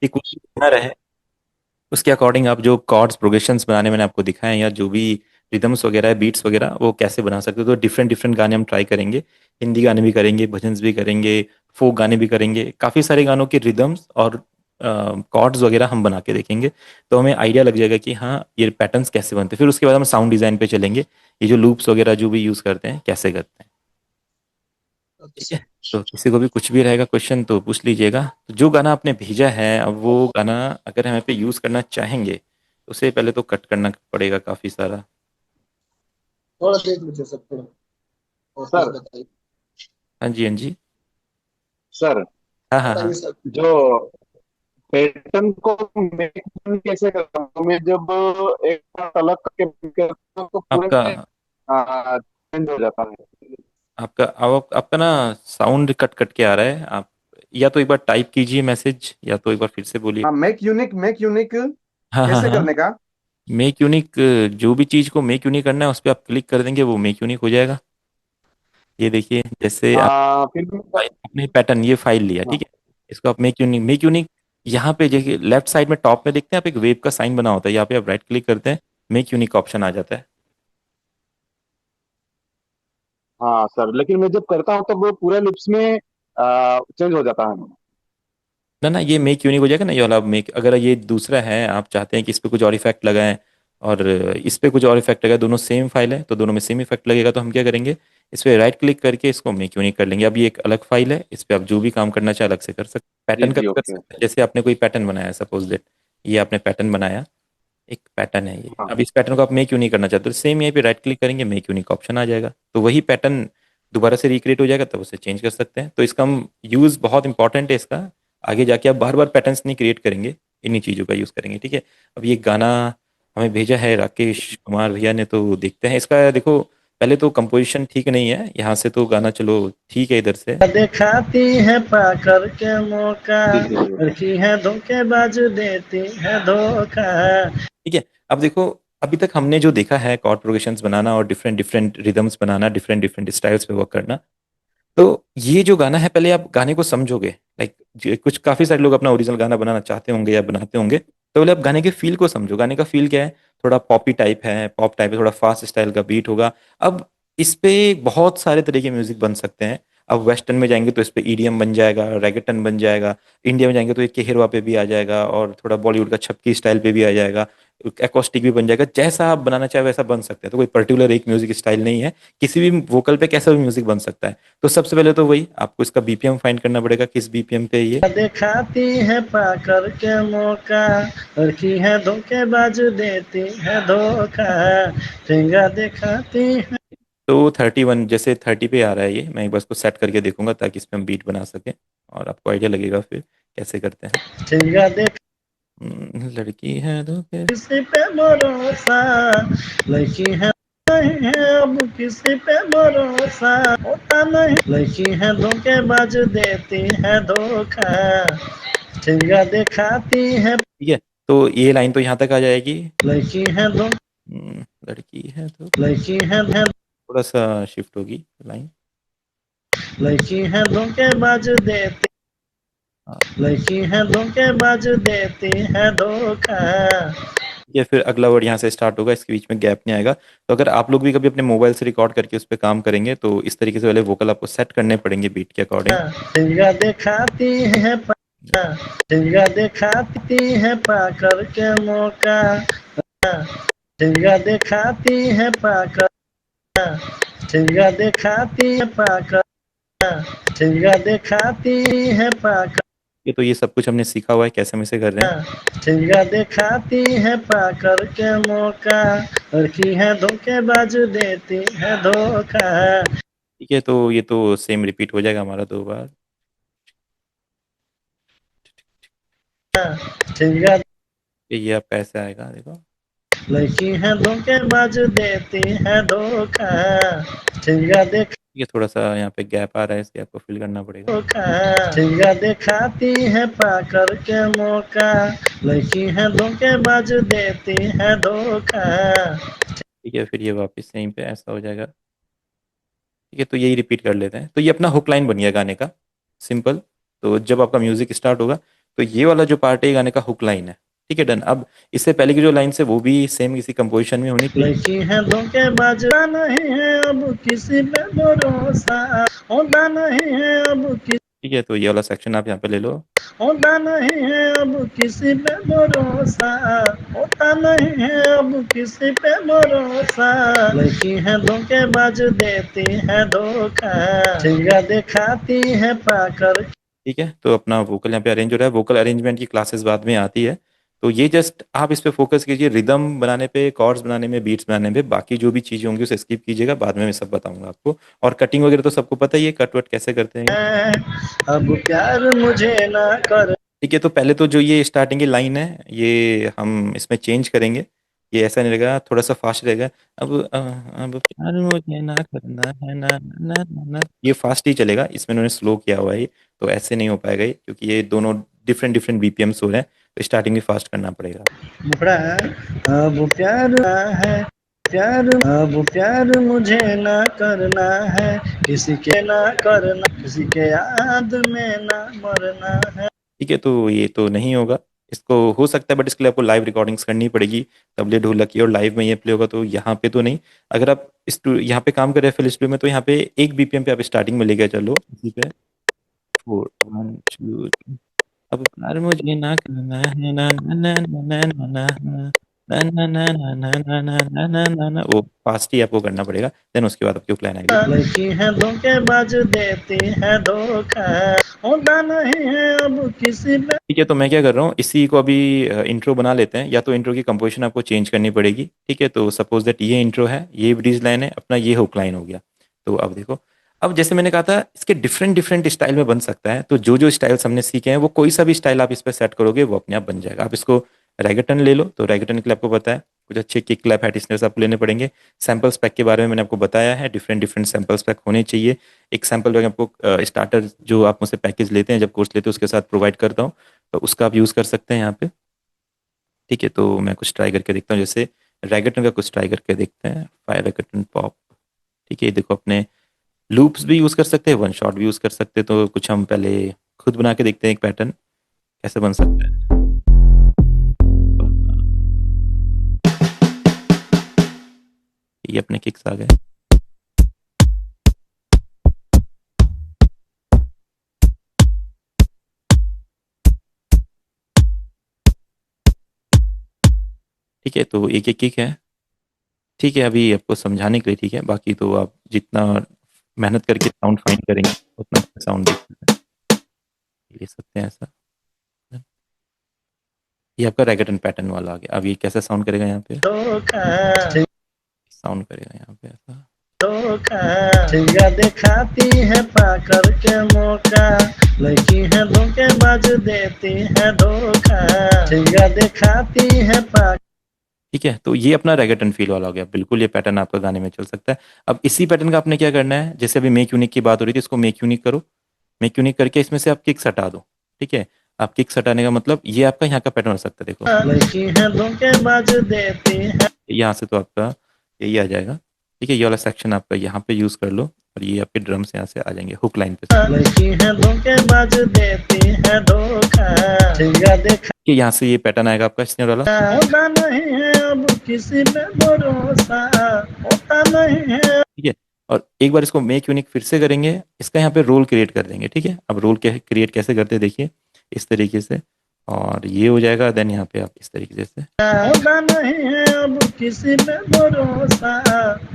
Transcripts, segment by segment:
ये कुछ भी ना रहे, उसके अकॉर्डिंग आप जो कॉर्ड्स प्रोग्रेशंस बनाने मैंने आपको दिखाए हैं, या जो भी रिदम्स वगैरह है, बीट्स वगैरह, वो कैसे बना सकते हो। तो डिफरेंट डिफरेंट गाने हम ट्राई करेंगे, हिंदी गाने भी करेंगे, भजन्स भी करेंगे, फोक गाने भी करेंगे, काफ़ी सारे गानों के रिदम्स और कॉर्ड्स वगैरह हम बना के देखेंगे। तो हमें आइडिया लग जाएगा कि हाँ ये पैटर्न्स कैसे बनते हैं। फिर उसके बाद हम साउंड डिज़ाइन पे चलेंगे, ये जो लूप्स वगैरह जो भी यूज़ करते हैं कैसे करते हैं। ठीक है। अच्छा। तो किसी को भी कुछ भी रहेगा क्वेश्चन तो पूछ लीजिएगा। तो जो गाना आपने भेजा है, अब वो गाना अगर हम यहाँ पे यूज़ करना चाहेंगे तो उसे पहले तो कट करना पड़ेगा काफ़ी सारा। थोड़ा देख लीजिए सर, थोड़ा और फिर सर। बताइए। हाँ जी, हाँ जी। सर, हाँ हाँ बताइए हाँ। सर। जो पैटर्न को मेक कैसे करता हूँ मैं, जब एक साथ अलग करके करता हूँ तो पूरे आपका चेंज हो जाता है। आपका आपका ना साउंड कट कट के आ रहा है। आप या तो एक बार टाइप कीजिए मैसेज, या तो एक बार फिर से बोलिए। हाँ, मेक यूनिक हाँ हाँ कैसे हाँ। करने का? मेक यूनिक, जो भी चीज़ को मेक यूनिक करना है उस पर आप क्लिक कर देंगे, वो मेक यूनिक हो जाएगा। ये देखिए, जैसे फिर भी आपने पैटर्न ये फाइल लिया, हाँ। ठीक है। इसको आप मेक यूनिक यहाँ पे देखिए, लेफ्ट साइड में टॉप में देखते हैं आप, एक वेव का साइन बना होता है, यहाँ पे आप राइट क्लिक करते हैं, मेक यूनिक ऑप्शन आ जाता है। हाँ सर, लेकिन मैं जब करता हूँ तब वो पूरे लिप्स में चेंज हो जाता है। ना ना, ये मेक यूनिक हो जाएगा ना, ये वाला मेक। अगर ये दूसरा है, आप चाहते हैं कि इस पे कुछ और इफेक्ट लगाएं और इस पे कुछ और इफेक्ट लगाए, दोनों सेम फाइल है तो दोनों में सेम इफेक्ट लगेगा, तो हम क्या करेंगे, इस पे राइट क्लिक करके इसको मेक यूनिक कर लेंगे। अब ये एक अलग फाइल है, इस पे आप जो भी काम करना चाहे अलग से कर सकते हैं। जी पैटर्न का जी, भी कर ओके सकते हैं, ओके। जैसे आपने कोई पैटर्न बनाया, सपोज दैट ये आपने पैटर्न बनाया, एक पैटर्न है ये। हाँ अब इस पैटर्न को आप मेक यूनिक करना चाहते हो, सेम यहीं पे राइट क्लिक करेंगे, मेक यूनिक ऑप्शन आ जाएगा, तो वही पैटर्न दोबारा से रिक्रिएट हो जाएगा, तब उसे चेंज कर सकते हैं। तो इसका हम यूज़ बहुत इंपॉर्टेंट है इसका। आगे जाके आप बार बार पैटर्न्स नहीं क्रिएट करेंगे, इन्हीं चीज़ों का यूज़ करेंगे। ठीक है। अब ये गाना हमें भेजा है राकेश कुमार भैया ने, तो देखते हैं इसका। देखो, पहले तो कंपोजिशन ठीक नहीं है यहाँ से, तो गाना चलो ठीक है इधर से। दिखाती है पाकर के मौका, जी जी जी, ओके। लड़की है धोखेबाज देती है धोखा। ठीक है। अब देखो, अभी तक हमने जो देखा है कॉर्ड प्रोग्रेशंस बनाना और डिफरेंट डिफरेंट रिदम्स बनाना, डिफरेंट डिफरेंट स्टाइल्स पे वर्क करना, तो ये जो गाना है, पहले आप गाने को समझोगे। लाइक कुछ काफी सारे लोग अपना ओरिजिनल गाना बनाना चाहते होंगे या बनाते होंगे, तो पहले आप गाने के फील को समझो। गाने का फील क्या है, थोड़ा पॉपी टाइप है, पॉप टाइप है, थोड़ा फास्ट स्टाइल का बीट होगा। अब इस पे बहुत सारे तरह के म्यूजिक बन सकते हैं। अब वेस्टर्न में जाएंगे तो इस पे ईडीएम बन जाएगा, रेगेटन बन जाएगा। इंडिया में जाएंगे तो एक केहरवा पे भी आ जाएगा, और थोड़ा बॉलीवुड का छपकी स्टाइल पे भी आ जाएगा, एकॉस्टिक भी बन जाएगा। जैसा आप बनाना चाहे वैसा बन सकता है, तो कोई पर्टिकुलर एक म्यूजिक स्टाइल नहीं है। किसी भी वोकल पे कैसा भी म्यूजिक बन सकता है। तो सबसे पहले तो वही आपको इसका बीपीएम फाइंड करना पड़ेगा, किस बीपीएम पे है ये। दिखाती है पाकर के मौका, लड़की है धोखेबाज देती है धोखा। ठेंगा दिखाती है। तो 31, जैसे 30 पे आ रहा है ये, मैं एक बार इसको सेट करके देखूंगा ताकि इस पे हम बीट बना सकें, और आपको आइडिया लगेगा फिर कैसे करते हैं। ठेंगा देख लड़की है तो क्या। किसी पे भरोसा, लड़की है नहीं है अब किसी पे भरोसा होता नहीं, लड़की है धोखेबाज देती है धोखा। ठेंगा दिखाती है। ठीक है। तो ये लाइन तो यहाँ तक आ जाएगी। लड़की है दो लड़की है तो लड़की है थोड़ा सा शिफ्ट होगी लाइन। लड़की है धोखेबाज देती, हाँ। लड़की है धोखेबाज देती है धोखा। या फिर अगला वर्ड यहाँ से स्टार्ट होगा, इसके बीच में गैप नहीं आएगा। तो अगर आप लोग भी कभी अपने मोबाइल से रिकॉर्ड करके उस पर काम करेंगे, तो इस तरीके से वाले वोकल आपको सेट करने पड़ेंगे बीट के अकॉर्डिंग। ठेंगा दिखाती है ठेंगा दिखाती है पाकर के मौका, ठेंगा दिखाती है पाकर, ठेंगा दिखाती है पाकर, ठेंगा दिखाती है पाकर, ये तो ये सब कुछ हमने सीखा हुआ है, कैसे हम इसे कर रहे हैं। ठेंगा दिखाती है पाकर के मौका, लड़की है धोखेबाज देती है धोखा। ठीक है। तो ये तो सेम रिपीट हो जाएगा हमारा 2 बार। ठेंगा ये आपका ऐसे आएगा, देखो। लड़की है धोखेबाज देती है धोखा। ठेंगा ये थोड़ा सा यहाँ पे गैप आ रहा है, इसलिए आपको फिल करना पड़ेगा। धोखा। ठेंगा दिखाती है पाकर के मौका, लड़की है धोखेबाज देती है धोखा। ठीक है। फिर ये वापस यहीं पे ऐसा हो जाएगा। ठीक है। तो यही रिपीट कर लेते हैं। तो ये अपना हुक लाइन बन गया गाने का, सिंपल। तो जब आपका म्यूजिक स्टार्ट होगा, तो ये वाला जो पार्ट है गाने का हुक लाइन है, ठीक है डन। अब इससे पहले की जो लाइन है वो भी सेम इसी कंपोजिशन में होनी चाहिए। लड़की है धोखेबाज नहीं है अब किसी पे भरोसा, होता नहीं है अब ठीक है, तो ये वाला सेक्शन आप यहाँ पे ले लो। होता नहीं है अब किसी पे भरोसा, होता नहीं है अब किसी पे भरोसा। लड़की है धोखेबाज देती है धोखा, ठेंगा दिखाती है पाकर। ठीक है, तो अपना वोकल यहाँ पे अरेंज हो रहा है। वोकल अरेंजमेंट की क्लासेस बाद में आती है, तो ये जस्ट आप इस पे फोकस कीजिए, रिदम बनाने पे, कॉर्ड्स बनाने में, बीट्स बनाने में। बाकी जो भी चीजें होंगी उसे स्किप कीजिएगा, बाद में मैं सब बताऊंगा आपको। और कटिंग वगैरह तो सबको पता ही है, कट वट कैसे करते हैं। अब प्यार मुझे ना कर। ठीक है, तो पहले तो जो ये स्टार्टिंग की लाइन है ये हम इसमें चेंज करेंगे। ये ऐसा नहीं रहेगा, थोड़ा सा फास्ट रहेगा। अब प्यार मुझे ना करना है ना ना ना ना, ये फास्ट ही चलेगा। इसमें उन्होंने स्लो किया हुआ है, तो ऐसे नहीं हो पाएगा ये, क्योंकि ये दोनों डिफरेंट डिफरेंट बीपीएम्स हो रहे हैं, तो स्टार्टिंग में फास्ट करना पड़ेगा। मुखड़ा अब प्यार है, अब प्यार मुझे ना करना है, किसी के ना करना, किसी के याद में ना मरना है। ठीक है, तो ये तो नहीं होगा, इसको हो सकता है, बट इसके लिए आपको लाइव रिकॉर्डिंग्स करनी पड़ेगी, तबले ढोलक की, और लाइव में ये प्ले होगा। तो यहाँ पे तो नहीं, अगर आप यहाँ पे काम कर रहे हैं फिल स्टूडियो में, तो यहाँ पे एक बीपीएम पे आप स्टार्टिंग में लेके चलो, इसी पे 4 1 2 अब प्यार मुझे ना करना है ना ना ना ना ना ना ना ना ना ना ना ना ना ना ना ना ना ना, वो फास्ट ही आपको करना पड़ेगा। देन उसके बाद आपकी प्लान आएगी। लड़की है धोखेबाज देती है धोखा, होता नहीं है अब किसी पे। ठीक है, तो मैं क्या कर रहा हूँ, इसी को अभी इंट्रो बना लेते हैं, या तो इंट्रो की कंपोजिशन आपको चेंज करनी पड़ेगी। ठीक है, तो सपोज दैट ये इंट्रो है, ये ब्रीज लाइन है अपना, ये हुक लाइन हो गया। तो अब देखो, अब जैसे मैंने कहा था इसके डिफरेंट डिफरेंट स्टाइल में बन सकता है, तो जो जो स्टाइल्स हमने सीखे हैं वो कोई सा भी स्टाइल आप इस पर सेट करोगे वो अपने आप बन जाएगा। आप इसको रैगेटन ले लो, तो रैगेटन के लिए आपको पता है कुछ अच्छे किक क्लैप हेड स्नेयर्स आपको लेने पड़ेंगे। सैम्पल स्पेक के बारे में मैंने आपको बताया है, डिफरेंट डिफरेंट सैम्पल स्पेक होने चाहिए। एक सैम्पल पैक आपको स्टार्टर जो आप मुझसे पैकेज लेते हैं, जब कोर्स लेते हैं उसके साथ प्रोवाइड करता हूँ, तो उसका आप यूज़ कर सकते हैं यहाँ पे। ठीक है, तो मैं कुछ ट्राई करके देखता हूँ, जैसे रैगेटन का कुछ ट्राई करके देखते हैं, फायर रैगेटन पॉप। ठीक है, देखो अपने लूप्स भी यूज़ कर सकते हैं, वन शॉट भी यूज़ कर सकते हैं। तो कुछ हम पहले खुद बना के देखते हैं एक पैटर्न कैसे बन सकता है। ये अपने किक्स आ गए। ठीक है, तो एक एक किक है। ठीक है, अभी आपको समझाने के लिए ठीक है, बाकी तो आप जितना मेहनत करके साउंड फाइंड करेंगे उतना साउंड ले सकते हैं ऐसा। ये आपका रैगेटन पैटर्न वाला आ गया। अब ये कैसे साउंड करेगा यहाँ पे, साउंड करेगा यहाँ पे ऐसा। ठेंगा दिखाती है पाकर के मौका, लड़की है धोखेबाज देती है धोखा, ठेंगा दिखाती है पाकर। ठीक है, तो ये अपना रैगेटन फील वाला हो गया, बिल्कुल ये पैटर्न आपका गाने में चल सकता है। अब इसी पैटर्न का आपने क्या करना है, जैसे अभी मेक यूनिक की बात हो रही थी, इसको मेक यूनिक करो। मेक यूनिक करके इसमें से आप किक्स हटा दो। ठीक है, आप किक्स हटाने का मतलब ये आपका यहाँ का पैटर्न हो सकता है। देखो लड़की है धोखेबाज देती है, यहाँ से तो आपका यही आ जाएगा। ठीक है, ये वाला सेक्शन आपका यहाँ पे यूज कर लो, और ये आपके ड्रम्स यहाँ से आ जाएंगे हुक लाइन पे। लड़की है धोखेबाज देती है धोखा, ठेंगा दिखा कि यहाँ से ये पैटर्न आएगा आपका स्नेयर वाला। होता नहीं है अब किसी पे भरोसा, होता नहीं है। ठीक है, और एक बार इसको मेक यूनिक फिर से करेंगे, इसका यहाँ पे रोल क्रिएट कर देंगे। ठीक है, अब रोल क्रिएट कैसे करते हैं देखिए, इस तरीके से, और ये हो जाएगा। देन यहाँ पे आप इस तरीके से, होता नहीं है अब किसी पे भरोसा,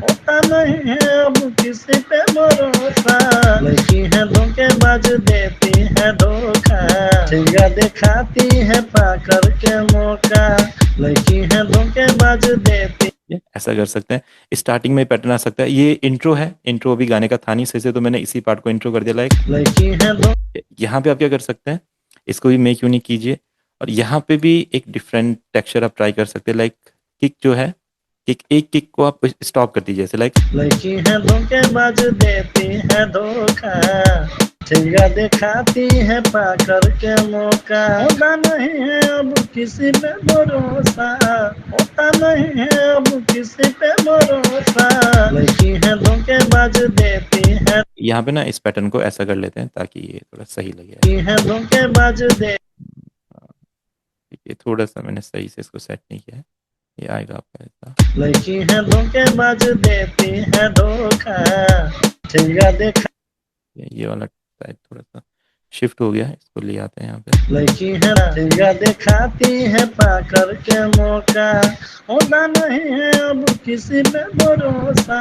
होता नहीं है अब किसी पे भरोसा, लड़की है धोखेबाज देती है धोखा, ठेंगा दिखाती है पाकर के मौका, लड़की है धोखेबाज देती। ऐसा कर सकते हैं। स्टार्टिंग में पैटर्न आ सकता है, ये इंट्रो है, इंट्रो अभी गाने का था नहीं सही से, तो मैंने इसी पार्ट को इंट्रो कर दिया। लाइक लड़की है यहाँ पे आप क्या कर सकते हैं, इसको भी मेक यूनिक कीजिए, और यहाँ पे भी एक डिफरेंट टेक्सचर आप ट्राई कर सकते हैं। लाइक किक जो है, किक एक किक को आप स्टॉप कर दीजिए, जैसे लाइक लड़की है धोखेबाज देती है धोखा, ठेंगा दिखाती है पाकर के मौका, होता नहीं है अब किसी पे भरोसा, होता नहीं है अब किसी पे भरोसा, लड़की है धोखेबाज देती है। यहाँ पे ना इस पैटर्न को ऐसा कर लेते हैं ताकि ये थोड़ा सही लगे। लड़की है धोखेबाज दे ये थोड़ा सा मैंने सही से इसको सेट नहीं किया है, ये आएगा आपका ऐसा। लड़की है धोखेबाज देती है धोखा, ठेंगा देखा। ये वाला शायद थोड़ा सा शिफ्ट हो गया है, इसको ले आते हैं यहाँ पे। लड़की है ठेंगा दिखाती है पाकर के मौका, होता नहीं है अब किसी पे भरोसा,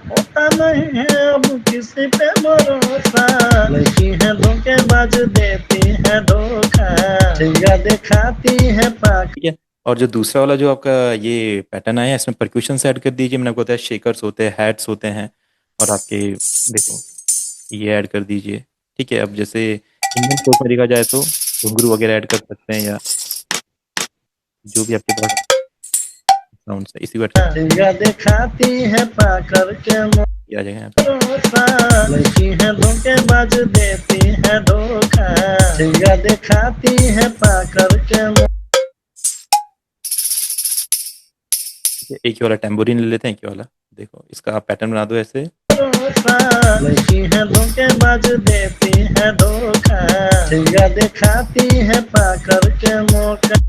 होता नहीं है अब किसी पे भरोसा। लड़की है धोखेबाज देती है धोखा, ठेंगा दिखाती है पाकर। ठीक है, और जो दूसरा वाला जो आपका ये पैटर्न आया है, इसमें परक्यूशन ऐड कर दीजिए। मैंने आपको बताया शेकर्स होते हैं, हैट्स होते हैं, और आपके देखो ये ऐड कर दीजिए। ठीक है, अब जैसे इंडियन फोक में देखा जाए तो घुंघरू वगैरह ऐड कर सकते हैं, या जो भी आपके पास साउंड है इसी को ठेंगा दिखाती है पाकर के ये आ जाएगा यहाँ पे। भरोसा। लड़की है धोखेबाज देती है धोखा, ठेंगा दिखाती है पाकर के मौका। ठीक है, एक ही वाला टेम्पोरिन ले लेते हैं, एक ही वाला। देखो इसका आप पैटर्न बना दो ऐसे। लड़की है धोखेबाज देती है धोखा, ठेंगा दिखाती है पाकर के मौका।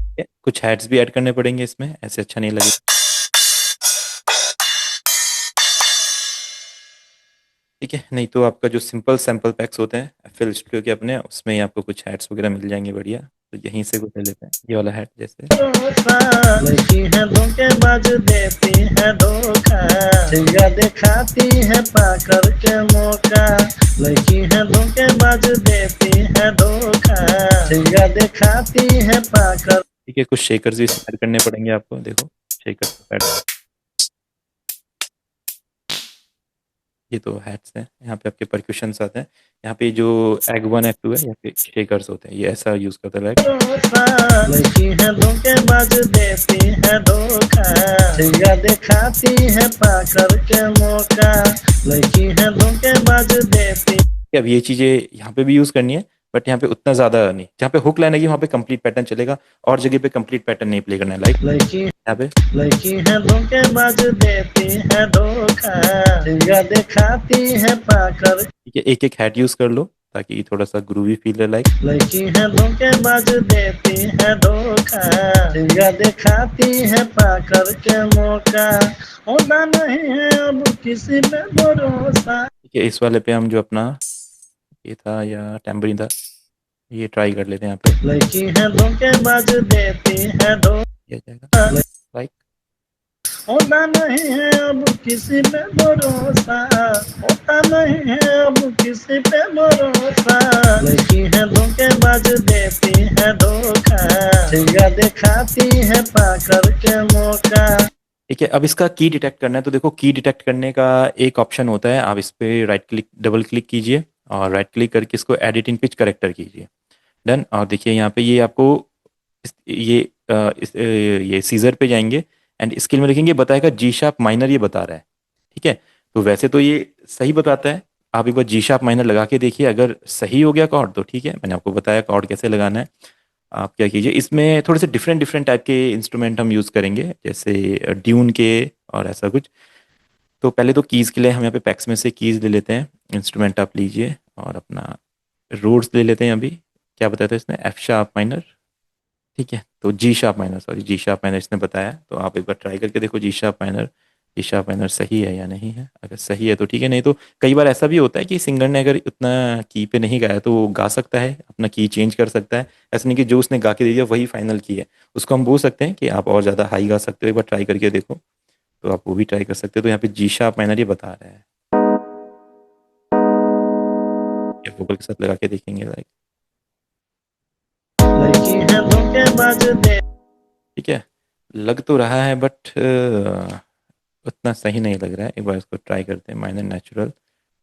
कुछ हैट्स भी ऐड करने पड़ेंगे इसमें, ऐसे अच्छा नहीं लगेगा। ठीक है, नहीं तो आपका जो सिंपल सैंपल पैक्स होते हैं एफएल स्टूडियो के अपने, उसमें ही आपको कुछ हैट्स वगैरह मिल जाएंगे बढ़िया। तो यहीं से कुछ ले लेते हैं, ये वाला हैट जैसे। लड़की है धोखेबाज देती है धोखा, ठेंगा दिखाती है पाकर के मौका। लड़की है धोखेबाज देती है धोखा, ठेंगा दिखाती है पाकर। ठीक है, कुछ शेकर्स भी ऐड करने पड़ेंगे आपको। देखो शेकर्स ऐड, ये तो हैट्स हैं। यहाँ पे आपके परक्यूशंस आते हैं। यहाँ पे जो एग 1 एग 2 है, यहाँ पे शेकर्स होते हैं, ये ऐसा यूज करता है। लड़की है धोखेबाज देती है धोखा, ठेंगा दिखाती है पाकर के मौका। लड़की है धोखेबाज देती। अब ये चीजें यहाँ पे भी यूज करनी है, बट यहाँ पे उतना ज्यादा नहीं। जहाँ पे हुक लाइन है वहाँ पे कंप्लीट पैटर्न चलेगा, और जगह पे कंप्लीट पैटर्न नहीं प्ले करना है। लाइक लड़की यहाँ पे लड़की है धोखेबाज देती है धोखा, ठेंगा दिखाती है पाकर। ठीक है, एक एक हैट यूज कर लो ताकि थोड़ा सा ग्रूवी फील है। लाइक लड़की है धोखेबाज देती है धोखा, ठेंगा दिखाती है पाकर के मौका। होता नहीं है अब किसी पे भरोसा। ठीक है, इस वाले पे हम जो अपना ये था या टेम्बरिन था, ये ट्राई कर लेते हैं यहाँ पे। लड़की है धोखेबाज देती है धोखा, ये जाएगा लाइक। होता नहीं है अब किसी पे भरोसा, होता नहीं है अब किसी पे भरोसा। लड़की है धोखेबाज देती है धोखा, ठेंगा दिखाती है पाकर के मौका। ठीक है, अब इसका की डिटेक्ट करना है। तो देखो की डिटेक्ट करने का एक ऑप्शन होता है, आप इस पे राइट क्लिक डबल क्लिक कीजिए और राइट क्लिक करके इसको एडिट इन पिच करेक्टर कीजिए। डन। और देखिए यहाँ पे ये आपको ये सीजर पे जाएंगे एंड स्केल में लिखेंगे, बताएगा जी शार्प माइनर, ये बता रहा है। ठीक है, तो वैसे तो ये सही बताता है। आप एक बार जी शार्प माइनर लगा के देखिए, अगर सही हो गया कॉर्ड तो ठीक है। मैंने आपको बताया कॉर्ड कैसे लगाना है। आप क्या कीजिए, इसमें थोड़े से डिफरेंट डिफरेंट टाइप के इंस्ट्रूमेंट हम यूज़ करेंगे, जैसे ड्यून के और ऐसा कुछ। तो पहले तो कीज़ के लिए हम यहाँ पे पैक्स में से कीज़ ले लेते हैं। इंस्ट्रूमेंट आप लीजिए और अपना रोड्स ले लेते हैं। अभी क्या बताया था इसने, एफ शार्प माइनर। ठीक है, तो जी शार्प माइनर, सॉरी जी शार्प माइनर इसने बताया। तो आप एक बार ट्राई करके देखो जी शार्प माइनर सही है या नहीं है। अगर सही है तो ठीक है, नहीं तो कई बार ऐसा भी होता है कि सिंगर ने अगर उतना की पे नहीं गाया तो वो गा सकता है, अपना की चेंज कर सकता है। ऐसा नहीं कि जो उसने गा के दे दिया वही फाइनल की है। उसको हम बोल सकते हैं कि आप और ज़्यादा हाई गा सकते हो, एक बार ट्राई करके देखो। तो आप वो भी ट्राई कर सकते हो। तो यहाँ पे जी शार्प माइनर ये बता रहा है, वोकल के साथ लगा के देखेंगे। लाइक लड़की है धोखेबाज दे। ठीक है, लग तो रहा है बट उतना सही नहीं लग रहा है। एक बार इसको ट्राई करते हैं। माइनर नेचुरल,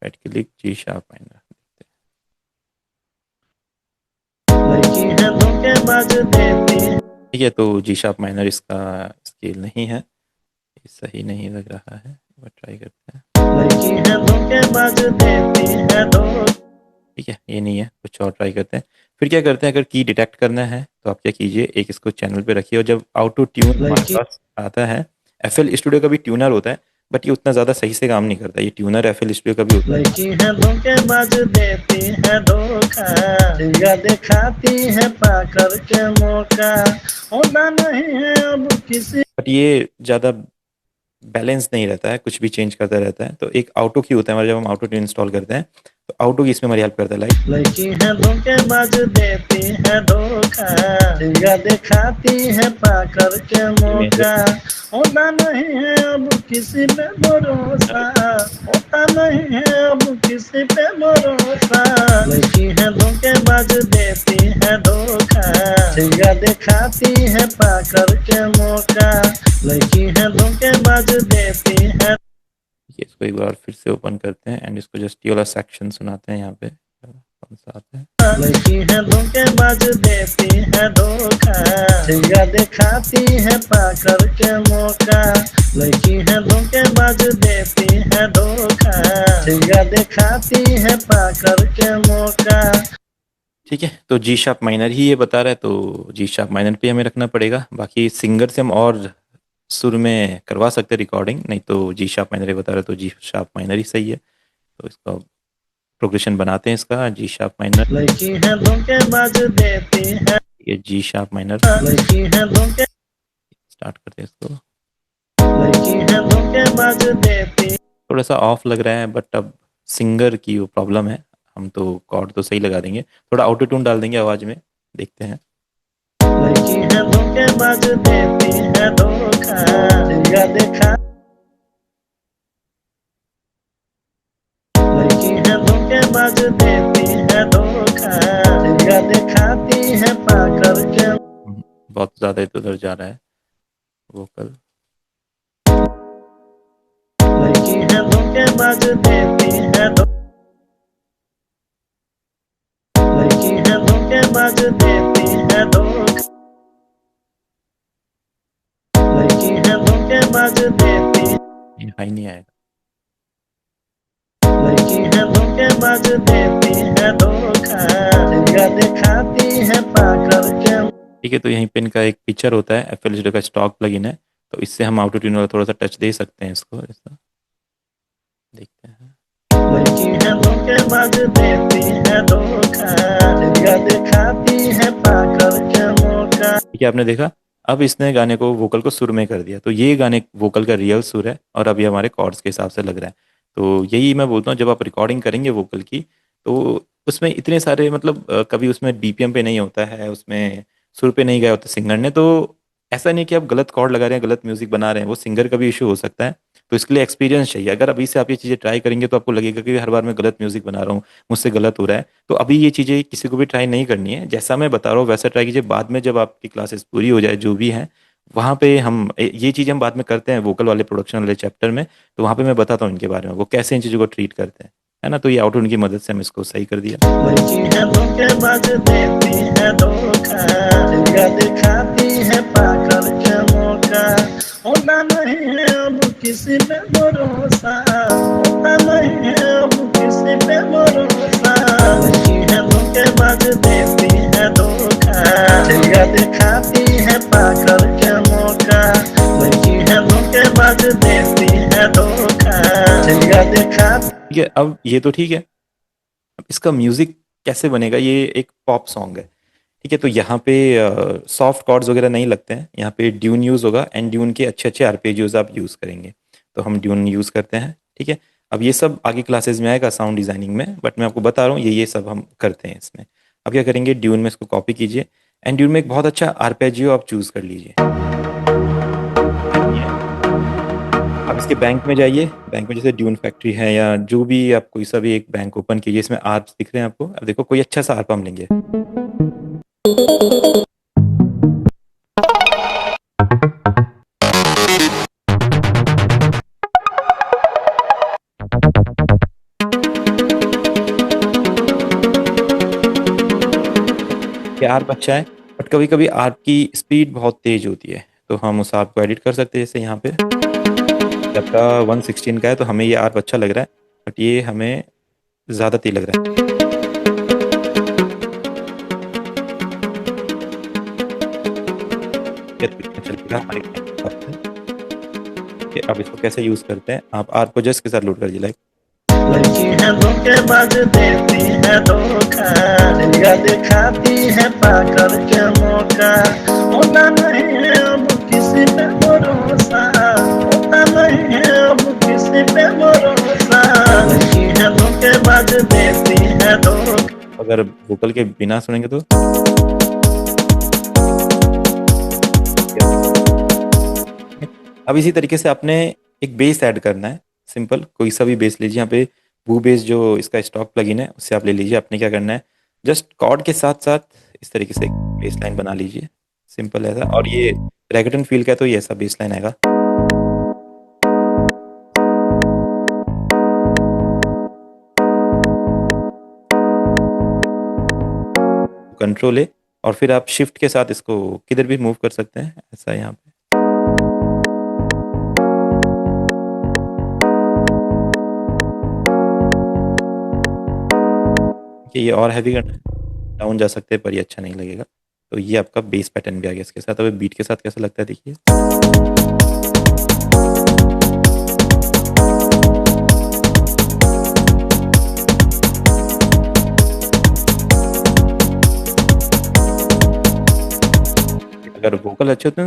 राइट क्लिक, जी शार्प माइनर। लड़की है धोखेबाज देती। ठीक है, तो जी शार्प माइनर इसका स्केल नहीं है, ये सही नहीं लग रहा है। एक बार ट्राई करते हैं। लड़की है धोखेबाज देती है धोखा। ठीक है, ये नहीं है, कुछ और ट्राई करते हैं। फिर क्या करते हैं, अगर की डिटेक्ट करना है तो आप क्या कीजिए, एक इसको चैनल पे रखिए और जब आउट टू ट्यून हमारे पास आता है, एफएल स्टूडियो का भी ट्यूनर होता है, बट ये उतना ज़्यादा सही से काम नहीं करता। ये ट्यूनर FL Studio का भी होता है। लड़की है धोखेबाज देती है धोखा, चिड़िया दिखाती है पाकर के मौका, होता नहीं है अब किसी। बट ये ज़्यादा बैलेंस नहीं रहता है, कुछ भी चेंज करता रहता है। तो एक ऑटो की होता है हमारा, जब हम ऑटो ट्यून इंस्टॉल करते हैं तो ऑटो की इसमें हमारी हेल्प करता है। लाइक लड़की है धोखेबाज देती है धोखा, चिड़िया दिखाती है पाकर के मौका, होता नहीं है अब किसी पे भरोसा, होता नहीं है अब किसी पे भरोसा। लड़की है धोखेबाज देती है धोखा, चिड़िया दिखाती है पाकर के मौका, लड़की है धोखेबाज देती है। इसको एक बार फिर से ओपन करते हैं एंड इसको जस्ट ये वाला सेक्शन सुनाते हैं। यहाँ पे कौन सा आता है? लड़की है धोखेबाज देती है धोखा, चिड़िया दिखाती है पाकर के मौका, लड़की है धोखेबाज देती है धोखा, चिड़िया दिखाती है पाकर के मौका। ठीक है, तो जी शार्प माइनर ही ये बता रहा है, तो जी शार्प माइनर पे हमें रखना पड़ेगा। बाकी सिंगर से हम और सुर में करवा सकते हैं रिकॉर्डिंग, नहीं तो जी शार्प माइनर ही बता रहा है, तो जी शार्प माइनर ही सही है। तो इसका प्रोग्रेशन बनाते हैं इसका जी शार्प माइनर। लड़की है धोखेबाज देती है, ये जी शार्प माइनर लड़की है धोखे, स्टार्ट करते हैं इसको। लड़की है धोखेबाज देती। थोड़ा सा ऑफ लग रहा है बट अब सिंगर की वो प्रॉब्लम है, हम तो कॉर्ड तो सही लगा देंगे, थोड़ा ऑटो ट्यून डाल देंगे आवाज में, देखते हैं। लड़की है धोखेबाज देती है धोखा, चिड़िया दिखा, लड़की है धोखेबाज देती है धोखा, चिड़िया दिखाती है पाकर के। बहुत ज्यादा इधर उधर जा रहा है वोकल। लड़की है धोखेबाज देती है लड़की है धोखेबाज देती है धोखा, लड़की है धोखेबाज देती, ये हाई नहीं आएगा। लड़की है धोखेबाज देती है धोखा, चिड़िया दिखाती है पाकर के। ठीक है, तो यहीं पे इनका एक पिक्चर होता है, FL Studio का स्टॉक प्लगइन है, तो इससे हम ऑटो ट्यून वाला थोड़ा सा टच दे सकते हैं इसको, ऐसा देखते हैं। लड़की है धोखेबाज देती है धोखा, चिड़िया दिखाती है पाकर के मौका। ठीक है, आपने देखा, अब इसने गाने को वोकल को सुर में कर दिया, तो ये गाने वोकल का रियल सुर है और अब ये हमारे कॉर्ड्स के हिसाब से लग रहा है। तो यही मैं बोलता हूँ, जब आप रिकॉर्डिंग करेंगे वोकल की तो उसमें इतने सारे मतलब कभी उसमें BPM पे नहीं होता है, उसमें सुर पे नहीं गए होते सिंगर ने, तो ऐसा नहीं कि आप गलत कॉर्ड लगा रहे हैं, गलत म्यूजिक बना रहे हैं, वो सिंगर का भी इशू हो सकता है। तो इसके लिए एक्सपीरियंस चाहिए। अगर अभी से आप ये चीज़ें ट्राई करेंगे तो आपको लगेगा कि हर बार मैं गलत म्यूजिक बना रहा हूँ, मुझसे गलत हो रहा है। तो अभी ये चीज़ें किसी को भी ट्राई नहीं करनी है, जैसा मैं बता रहा हूँ वैसा ट्राई कीजिए। बाद में जब आपकी क्लासेस पूरी हो जाए जो भी है, वहाँ पे हम ये चीज़ें हम बाद में करते हैं वोकल वाले प्रोडक्शन वाले चैप्टर में, तो वहाँ पे मैं बताता हूँ इनके बारे में, वो कैसे इन चीज़ों को ट्रीट करते हैं, है ना। तो ये आउटपुट की मदद से हम इसको सही कर दिया। लड़की है धोखेबाज देती है धोखा, चिड़िया दिखाती है पाकर के मौका, होता नहीं है अब किसी पे भरोसा, होता नहीं है अब किसी पे भरोसा। लड़की है धोखेबाज देती है धोखा, चिड़िया दिखाती है पाकर के मौका, लड़की है धोखेबाज देती है धोखा, चिड़िया दिखाती। ठीक है, अब ये तो ठीक है, अब इसका म्यूजिक कैसे बनेगा। ये एक पॉप सॉन्ग है, ठीक है, तो यहाँ पे सॉफ्ट कॉर्ड्स वगैरह नहीं लगते हैं, यहाँ पे ड्यून यूज़ होगा एंड ड्यून के अच्छे अच्छे आर्पेजियोज आप यूज़ करेंगे, तो हम ड्यून यूज़ करते हैं। ठीक है, अब ये सब आगे क्लासेस में आएगा साउंड डिज़ाइनिंग में, बट मैं आपको बता रहा हूँ ये सब हम करते हैं इसमें। अब क्या करेंगे, ड्यून में इसको कॉपी कीजिए एंड ड्यून में एक बहुत अच्छा आर्पेजियो आप चूज़ कर लीजिए। अब इसके बैंक में जाइए, बैंक में जैसे ड्यून फैक्ट्री है या जो भी, आप कोई सा भी एक बैंक ओपन कीजिए, इसमें आर्प्स दिख रहे हैं आपको। अब देखो कोई अच्छा सा आर्प हम लेंगे, ये आर्प अच्छा है, बट कभी कभी आर्प की स्पीड बहुत तेज होती है, तो हम उस आर्प को एडिट कर सकते हैं। जैसे यहाँ पे आपका 116 का है, तो हमें ये आर्प अच्छा लग रहा है, बट ये हमें ज़्यादा तेज लग रहा है। ये चलेगा हमारे कि अब इसको कैसे यूज करते हैं, आप आर को जस्ट के साथ लोड कर दीजिए। लड़की है धोखेबाज देती है धोखा, लिया दिखाती है पाकर के मौका, होता नहीं है अब किसी पे भरोसा, होता नहीं है अब किसी पे भरोसा, लड़की है धोखेबाज देती है धोखा। अगर वोकल के बिना सुनेंगे तो अब इसी तरीके से आपने एक बेस ऐड करना है। सिंपल कोई सा भी बेस लीजिए, यहाँ पे वो बेस जो इसका स्टॉक प्लगइन है उससे आप ले लीजिए। आपने क्या करना है, जस्ट कॉर्ड के साथ साथ इस तरीके से एक बेस लाइन बना लीजिए, सिंपल ऐसा। और ये रैगटन फील का है तो ये ऐसा बेस लाइन आएगा। कंट्रोल है और फिर आप शिफ्ट के साथ इसको किधर भी मूव कर सकते हैं, ऐसा यहाँ पे। कि ये और हैवी करना है, डाउन जा सकते हैं पर ये अच्छा नहीं लगेगा। तो ये आपका बेस पैटर्न भी आ गया इसके साथ। अब बीट के साथ कैसा लगता है देखिए। अगर वोकल अच्छे होते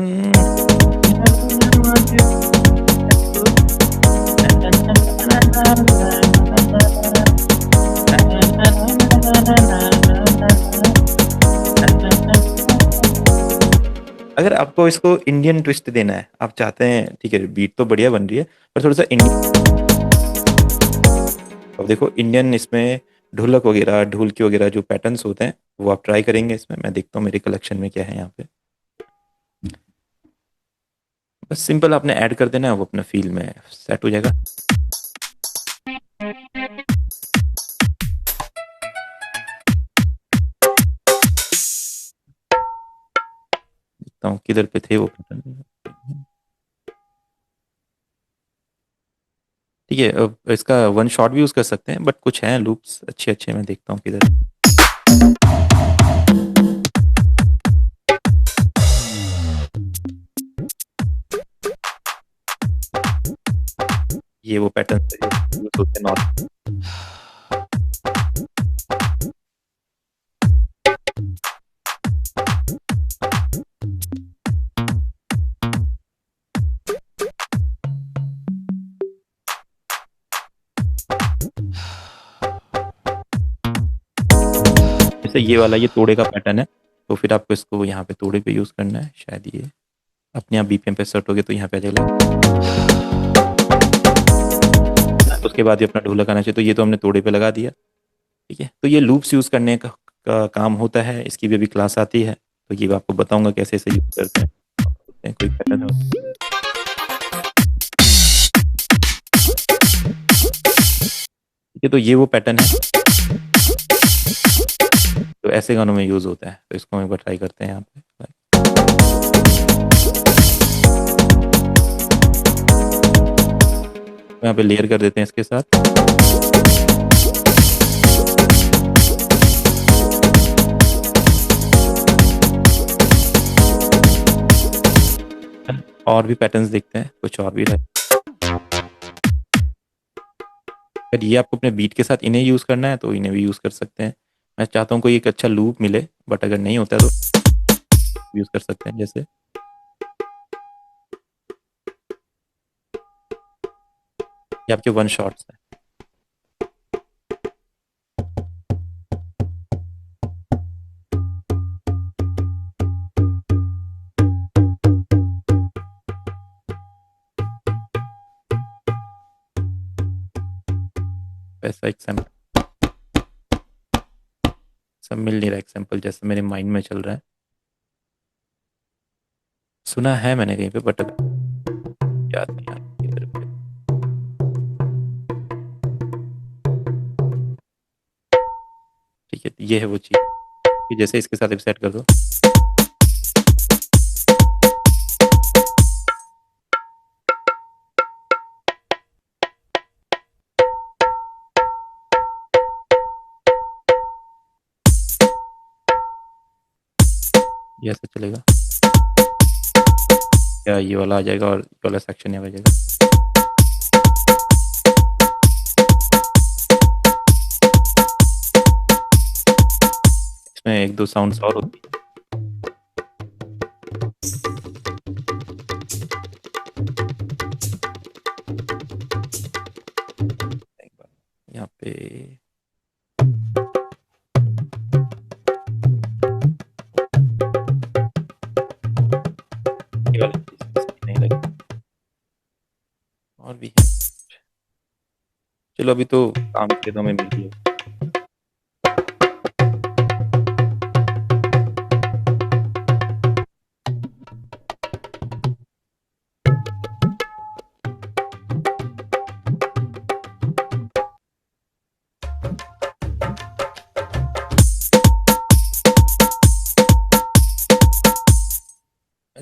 अगर आपको इसको इंडियन ट्विस्ट देना है, आप चाहते हैं, ठीक है बीट तो बढ़िया बन रही है पर थोड़ा सा इंडियन, अब देखो इंडियन इसमें ढोलक वगैरह ढोलकी वगैरह जो पैटर्न्स होते हैं वो आप ट्राई करेंगे इसमें। मैं देखता हूँ मेरे कलेक्शन में क्या है यहाँ पे। बस सिंपल आपने ऐड कर देना है, वो अपना फील में सेट हो जाएगा। देखता हूँ किधर पे थे वो पैटर्न। ठीक है, अब इसका वन शॉट भी यूज कर सकते हैं बट कुछ हैं लूप्स अच्छे अच्छे, मैं देखता हूँ किधर। ये वो पैटर्न यूज होते हैं नॉर्मल। जैसे ये वाला ये तोड़े का पैटर्न है तो फिर आपको इसको यहाँ पे तोड़े पे यूज करना है। शायद ये अपने आप बीपीएम पे सेट हो गया तो यहाँ पे आ जाएगा। उसके बाद ये अपना ढोलक आना चाहिए, तो ये तो हमने तोड़े पे लगा दिया। ठीक है, तो ये लूप्स यूज करने का काम होता है, इसकी भी अभी क्लास आती है तो ये आपको बताऊंगा कैसे इसे यूज करते हैं। कोई पैटर्न ठीक है, तो ये वो पैटर्न है तो ऐसे गानों में यूज होता है। तो इसको हम एक बार ट्राई करते हैं यहाँ पे। यहाँ पे लेयर कर देते हैं इसके साथ। और भी पैटर्न्स देखते हैं, कुछ और भी रहे। अगर ये आपको अपने बीट के साथ इन्हें यूज करना है तो इन्हें भी यूज कर सकते हैं। मैं चाहता हूँ कोई एक अच्छा लूप मिले बट अगर नहीं होता है तो यूज कर सकते हैं। जैसे ये आपके वन शॉट्स हैं। ऐसा एग्जाम्पल सब मिल नहीं रहा, एग्जाम्पल जैसे मेरे माइंड में चल रहा है, सुना है मैंने कहीं पे बट याद नहीं आ रहा किधर पे। ठीक है, ये है वो चीज कि जैसे इसके साथ सेट कर दो। ये ऐसा चलेगा। या ये वाला आ जाएगा और ये वाला सेक्शन यहाँ आ जाएगा। इसमें एक दो साउंड्स और होती है। यहाँ पे ये वाला चीज़ नहीं लगी और भी है। चलो अभी तो काम के तो हमें मिल गई है।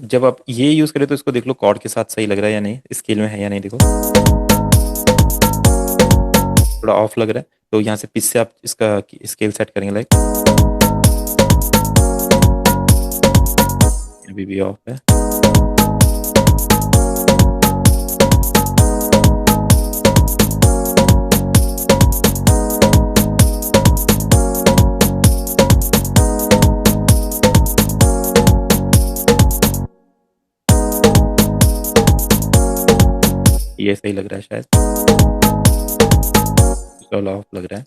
जब आप ये यूज करें तो इसको देख लो कॉर्ड के साथ सही लग रहा है या नहीं, स्केल में है या नहीं। देखो थोड़ा ऑफ लग रहा है, तो यहाँ से पिच से आप इसका स्केल सेट करेंगे लाइक, अभी भी ऑफ है। ये सही लग रहा है शायद, वाला ऑफ लग रहा है।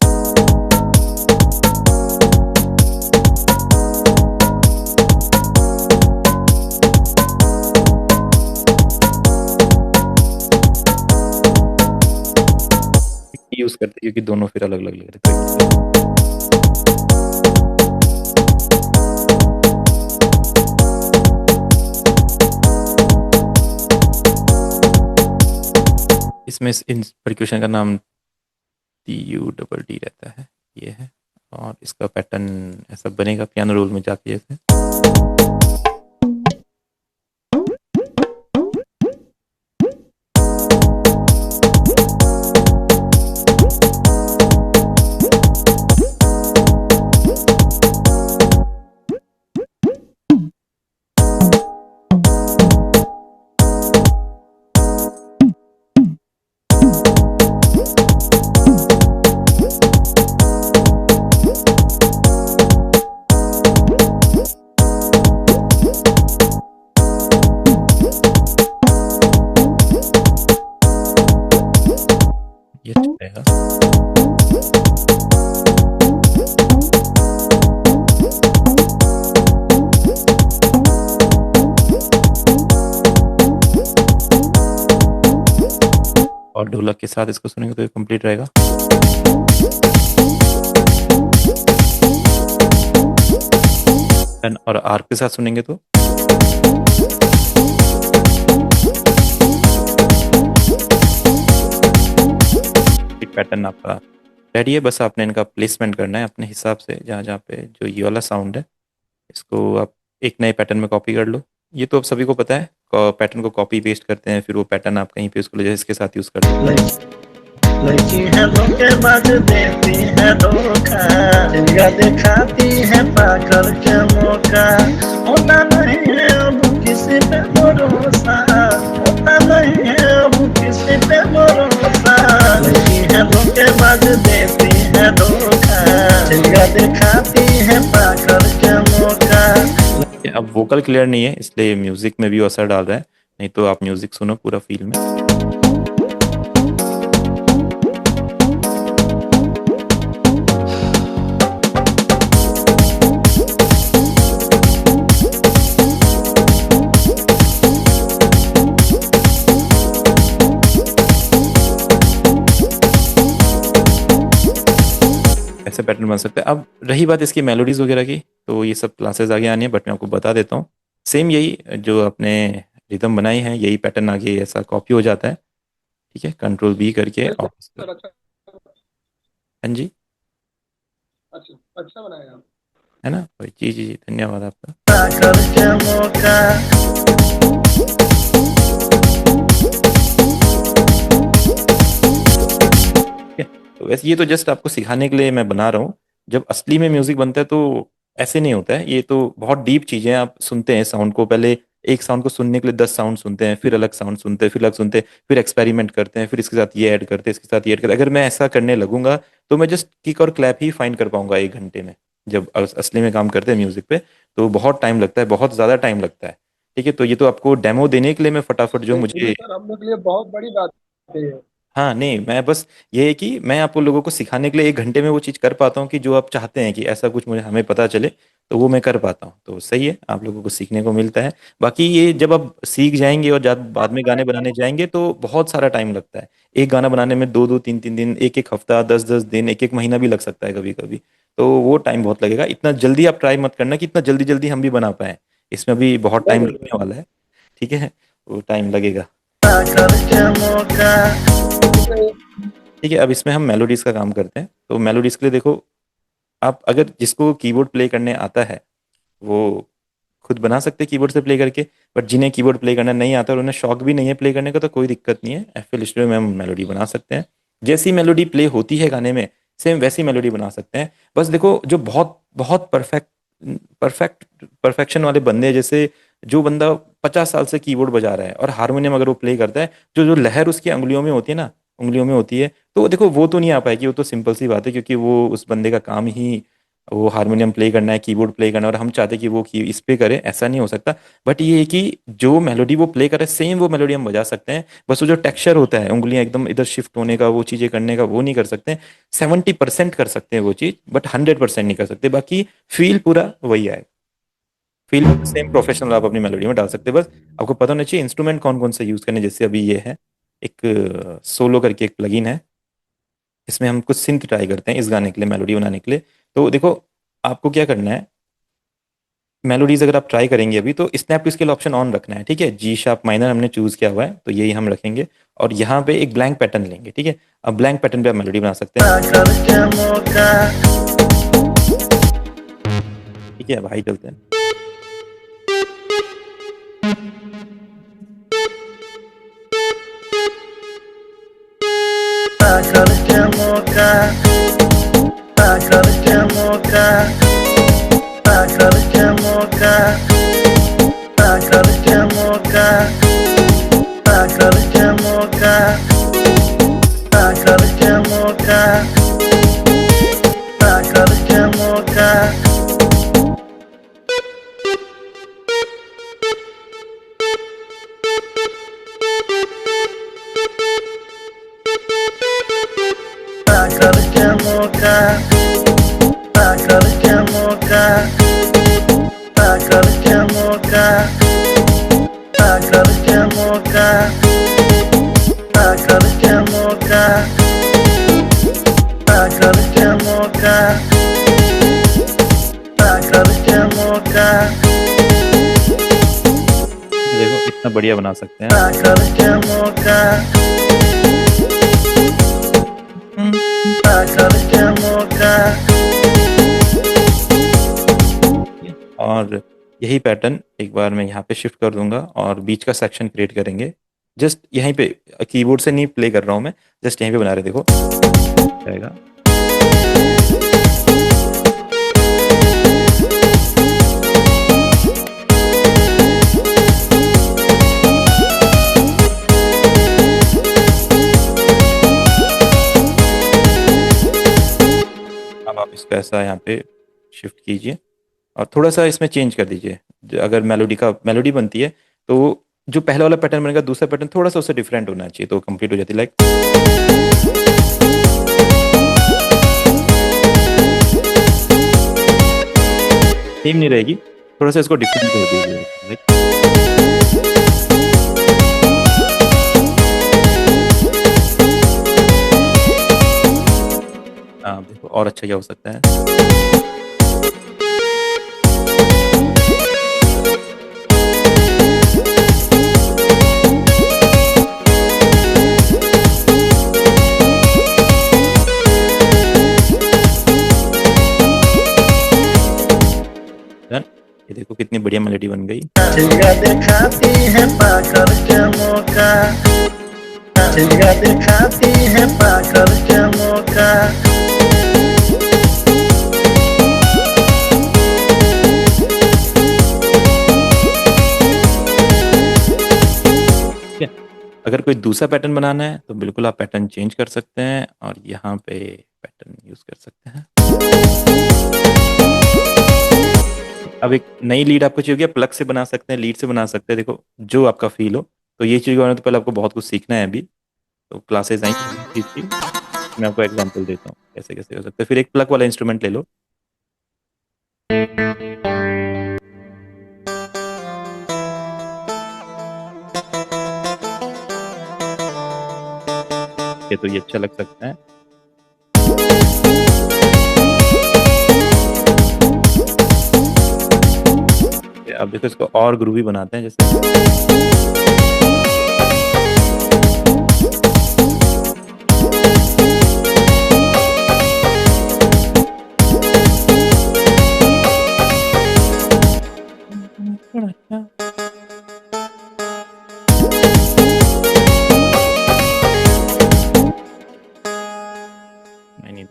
यूज करते क्योंकि दोनों फिर अलग अलग लग रहे थे। इसमें इन परक्यूशन का नाम TUDD रहता है, ये है। और इसका पैटर्न ऐसा बनेगा पियानो रोल में जाके जैसे। ये चलेगा। और ढोलक के साथ इसको सुनेंगे तो ये कंप्लीट रहेगा। और आर्क के साथ सुनेंगे तो पैटर्न आपका रेडी है। बस आपने इनका प्लेसमेंट करना है अपने हिसाब से, जहाँ जहाँ पे जो ये वाला साउंड है इसको आप एक नए पैटर्न में कॉपी कर लो। ये तो अब सभी को पता है, पैटर्न को कॉपी पेस्ट करते हैं, फिर वो पैटर्न आप कहीं पे उसको ले जाए इसके साथ यूज करते हैं। लड़की है धोखेबाज देती है धोखा, चिड़िया दिखाती है पाकर के मौका, होता नहीं है अब किसी पे भरोसा, होता नहीं है अब किसी पे भरोसा। लड़की है धोखेबाज देती है धोखा, चिड़िया दिखाती है पाकर के मौका। अब वोकल क्लियर नहीं है इसलिए म्यूजिक में भी असर डाल रहा है, नहीं तो आप म्यूजिक सुनो पूरा फील में। ऐसे पैटर्न बन सकते हैं। अब रही बात इसकी मेलोडीज वगैरह की, तो ये सब क्लासेस आगे आनी है, बट मैं आपको बता देता हूँ सेम यही जो आपने रिदम बनाई है यही पैटर्न आगे ऐसा कॉपी हो जाता है। ठीक है, कंट्रोल B करके और हाँ जी, अच्छा बनाया आप, है ना भाई? जी जी जी, धन्यवाद आपका। पाकर के मौका। तो वैसे ये तो जस्ट आपको सिखाने के लिए मैं बना रहा हूँ। जब असली में म्यूजिक बनता है तो ऐसे नहीं होता है, ये तो बहुत डीप चीजें आप सुनते हैं। साउंड को पहले एक साउंड को सुनने के लिए 10 साउंड सुनते हैं, फिर अलग साउंड सुनते हैं, फिर अलग सुनते हैं, फिर एक्सपेरिमेंट करते हैं, फिर इसके साथ ये ऐड करते हैं, इसके साथ ये ऐड करते हैं। अगर मैं ऐसा करने लगूंगा तो मैं जस्ट किक और क्लैप ही फाइंड कर पाऊंगा 1 घंटे में। जब असली में काम करते हैं म्यूजिक पे तो बहुत टाइम लगता है, बहुत ज्यादा टाइम लगता है। ठीक है, तो ये तो आपको डेमो देने के लिए मैं फटाफट जो एक्चुअली मुझे। सर हम लोग के लिए बहुत बड़ी बात है ये। हाँ नहीं, मैं बस ये है कि मैं आप लोगों को सिखाने के लिए 1 घंटे में वो चीज़ कर पाता हूँ कि जो आप चाहते हैं कि ऐसा कुछ मुझे हमें पता चले, तो वो मैं कर पाता हूँ। तो सही है, आप लोगों को सीखने को मिलता है। बाकी ये जब आप सीख जाएंगे और जब बाद में गाने बनाने जाएंगे तो बहुत सारा टाइम लगता है। एक गाना बनाने में 2-2 3-3 दिन, एक हफ्ता, 10-10 दिन, एक महीना भी लग सकता है कभी कभी। तो वो टाइम बहुत लगेगा। इतना जल्दी आप ट्राई मत करना कि इतना जल्दी जल्दी हम भी बना पाए, इसमें भी बहुत टाइम नहीं लगने वाला है। ठीक है, वो टाइम लगेगा। करके मौका नहीं, ठीक है, अब इसमें हम मेलोडीज का काम करते हैं। तो मेलोडीज के लिए देखो, आप अगर जिसको कीबोर्ड प्ले करने आता है वो खुद बना सकते हैं कीबोर्ड से प्ले करके। बट जिन्हें कीबोर्ड प्ले करना नहीं आता और उन्हें शौक भी नहीं है प्ले करने का, तो कोई दिक्कत नहीं है, FL स्टूडियो में हम मेलोडी बना सकते हैं। जैसी मेलोडी प्ले होती है गाने में, सेम वैसी मेलोडी बना सकते हैं। बस देखो, जो बहुत बहुत परफेक्ट परफेक्शन वाले बंदे हैं, जैसे जो बंदा 50 साल से कीबोर्ड बजा रहा है और हारमोनियम अगर वो प्ले करता है, जो जो लहर उसकी उंगलियों में होती है ना, उंगलियों में होती है, तो देखो वो तो नहीं आ पाएगी। वो तो सिंपल सी बात है, क्योंकि वो उस बंदे का काम ही वो हारमोनियम प्ले करना है, कीबोर्ड प्ले करना है, और हम चाहते हैं कि वो की इस पे करे, ऐसा नहीं हो सकता। बट ये है कि जो मेलोडी वो प्ले करे सेम वो मेलोडी हम बजा सकते हैं। बस वो जो टेक्सचर होता है, उंगलियां एकदम इधर शिफ्ट होने का, वो चीजें करने का, वो नहीं कर सकते। 70% कर सकते हैं वो चीज, बट 100% नहीं कर सकते। बाकी फील पूरा वही आएगा। फील सेम प्रोफेशनल आप अपनी मेलोडी में डाल सकते हैं। बस आपको पता होना चाहिए इंस्ट्रूमेंट कौन कौन से यूज करने। जैसे अभी ये है एक सोलो करके एक प्लगइन है, इसमें हम कुछ सिंथ ट्राई करते हैं इस गाने के लिए, मेलोडी बनाने के लिए। तो देखो, आपको क्या करना है, मेलोडीज अगर आप ट्राई करेंगे अभी, तो snap to scale option on रखना है। ठीक है, जी शार्प माइनर हमने चूज किया हुआ है, तो यही हम रखेंगे। और यहाँ पे एक ब्लैंक पैटर्न लेंगे। ठीक है, अब ब्लैंक पैटर्न पे आप मेलोडी बना सकते हैं। करके मौका ठीक है, अब हाई चलते हैं। करके मौका करके मौका करके मौका करके मौका करके मौका करके मौका करके मौका करके मौका करके मौका करके मौका करके मौका करके मौका करके मौका करके मौका देखो इतना बढ़िया बना सकते हैं। करके मौका करके मौका और यही पैटर्न एक बार मैं यहाँ पे शिफ्ट कर दूंगा और बीच का सेक्शन क्रिएट करेंगे। जस्ट यहीं पे, कीबोर्ड से नहीं प्ले कर रहा हूँ मैं, जस्ट यहीं पे बना रहे, देखो जाएगा। अब आप इसका ऐसा यहाँ पे शिफ्ट कीजिए और थोड़ा सा इसमें चेंज कर दीजिए। अगर मेलोडी बनती है तो जो पहला वाला पैटर्न बनेगा, दूसरा पैटर्न थोड़ा सा उससे डिफरेंट होना चाहिए, तो कंप्लीट हो जाती है। लाइक सेम नहीं रहेगी, थोड़ा सा इसको डिफरेंट कर दीजिए। हाँ देखो, और अच्छा क्या हो सकता है। Done? ये देखो कितनी बढ़िया मेलोडी बन गई। चिड़िया दिखाती है पाकर के मौका चिड़िया दिखाती है पाकर के मौका अगर कोई दूसरा पैटर्न बनाना है तो बिल्कुल आप पैटर्न चेंज कर सकते हैं और यहाँ पे पैटर्न यूज़ कर सकते हैं। अब एक नई लीड आपको चाहिए, प्लग से बना सकते हैं, लीड से बना सकते हैं, देखो जो आपका फील हो। तो ये चीज़ बनाने तो पहले आपको बहुत कुछ सीखना है अभी, तो क्लासेस आएंगी चीज़ की। मैं आपको एग्जांपल देता हूँ कैसे कैसे हो सकता है। फिर एक प्लग वाला इंस्ट्रूमेंट ले लो। ये तो ये अच्छा लग सकता है। अब देखो इसको और ग्रूवी बनाते हैं जैसे नहीं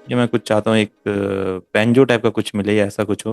ये मैं कुछ चाहता हूँ एक बैंजो टाइप का कुछ मिले या ऐसा कुछ हो।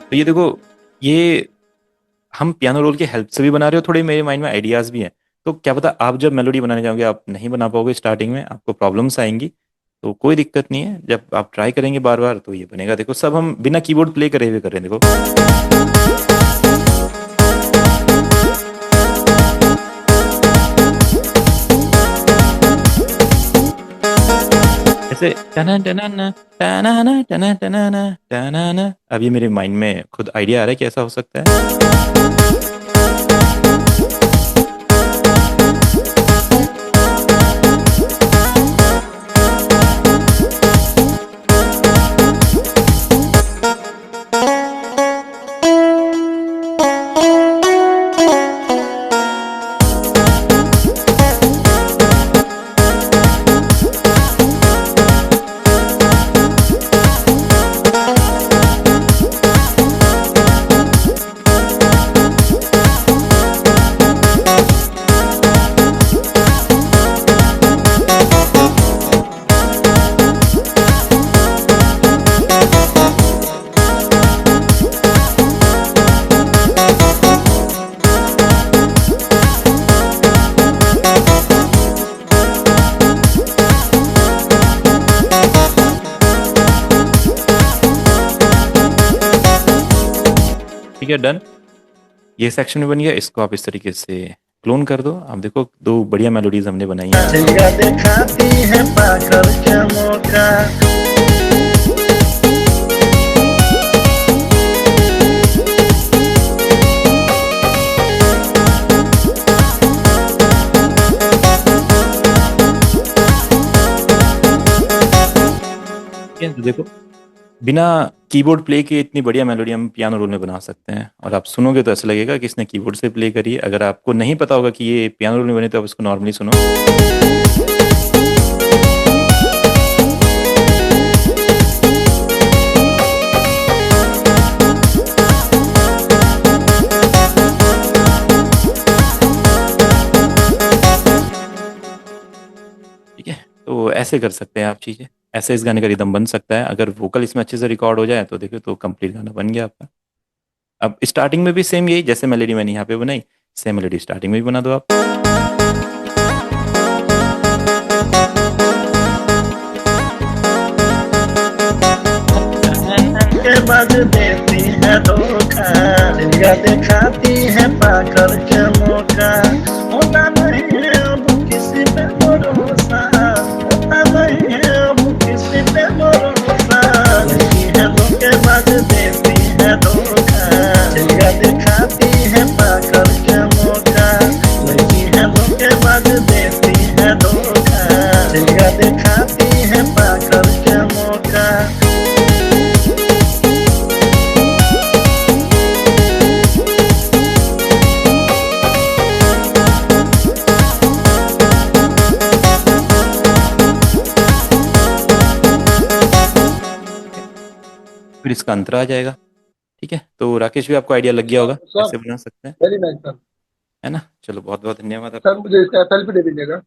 तो ये देखो, ये हम पियानो रोल की हेल्प से भी बना रहे हो, थोड़े मेरे माइंड में आइडियाज भी हैं। तो क्या पता आप जब मेलोडी बनाने जाओगे आप नहीं बना पाओगे, स्टार्टिंग में आपको प्रॉब्लम्स आएंगी, तो कोई दिक्कत नहीं है। जब आप ट्राई करेंगे बार बार तो ये बनेगा। देखो सब हम बिना कीबोर्ड प्ले करे हुए कर रहे हैं। देखो ऐसे टना टना ना टना ना टना टना ना टना ना। अब ये मेरे माइंड में खुद आइडिया आ रहा है कि ऐसा हो सकता है। ठीक है, डन। ये सेक्शन में बन गया। इसको आप इस तरीके से क्लोन कर दो। आप देखो दो बढ़िया मेलोडीज हमने बनाई हैं। चिड़िया दिखाती है पाकर के मौका, ठीक है, तो देखो बिना कीबोर्ड प्ले के इतनी बढ़िया मेलोडी हम पियानो रोल में बना सकते हैं। और आप सुनोगे तो ऐसा लगेगा कि इसने कीबोर्ड से प्ले करी है। अगर आपको नहीं पता होगा कि ये पियानो रोल में बने तो आप इसको नॉर्मली सुनो। ठीक है, तो ऐसे कर सकते हैं आप चीज़ें। ऐसे इस गाने का रिदम बन सकता है। अगर वोकल इसमें अच्छे से रिकॉर्ड हो जाए तो देखो तो कंप्लीट गाना बन गया आपका। अब स्टार्टिंग में भी सेम यही, जैसे मेलोडी मैंने यहाँ पे बनाई सेम मेलोडी स्टार्टिंग में भी बना दो आप। के बाद देती है धोखा, चिड़िया दिखाती है पाकर के मौका। होता नहीं है अब किसी पे भरोसा, होता नहीं है अब किसी पे भरोसा। लगी है धोखेबाज देती है धोखा, चिड़िया दिखाती है पाकर के मौका। लगी है धोखेबाज देती है धोखा, चिड़िया दिखाती है पाकर के मौका। फिर इसका अंतरा आ जाएगा। ठीक है, तो राकेश भी आपको आइडिया लग गया होगा सर कैसे बना सकते हैं, वेरी नाइस सर। है ना। चलो बहुत बहुत धन्यवाद सर आपका। मुझे इसका एफएल भी दे दीजिएगा।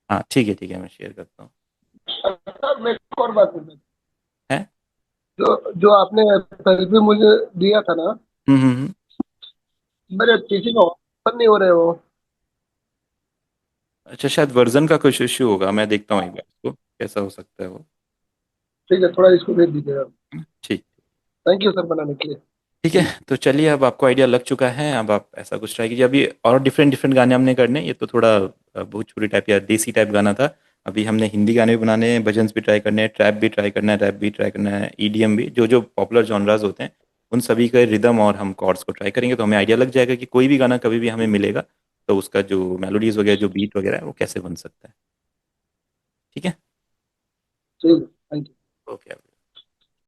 हाँ ठीक है, मैं शेयर करता हूँ। सर मैं एक और बात पूछना, है। जो जो आपने एफएल भी मुझे दिया था ना, हम्म। मेरे पीसी में ओपन नहीं हो रहे वो। अच्छा, शायद वर्जन का कुछ इश्यू होगा, मैं देखता हूँ एक बार इसको कैसा हो सकता है वो। ठीक है, थोड़ा इसको भेज दीजिएगा। ठीक। थैंक यू सर बनाने के लिए। ठीक है, तो चलिए अब आपको आइडिया लग चुका है, अब आप ऐसा कुछ ट्राई कीजिए। अभी और डिफरेंट डिफरेंट गाने हमने करने, ये तो थोड़ा भोजपुरी टाइप या देसी टाइप गाना था। अभी हमने हिंदी गाने भी बनाने हैं, भजन्स भी ट्राई करने हैं, ट्रैप भी ट्राई करना है, रैप भी ट्राई करना है, ईडीएम भी, जो जो पॉपुलर जॉनराज होते हैं उन सभी का रिदम और हम कॉर्ड्स को ट्राई करेंगे, तो हमें आइडिया लग जाएगा कि कोई भी गाना कभी भी हमें मिलेगा तो उसका जो मेलोडीज वगैरह, जो बीट वगैरह है वो कैसे बन सकता है। ठीक है। ठीक है, थैंक यू। ओके।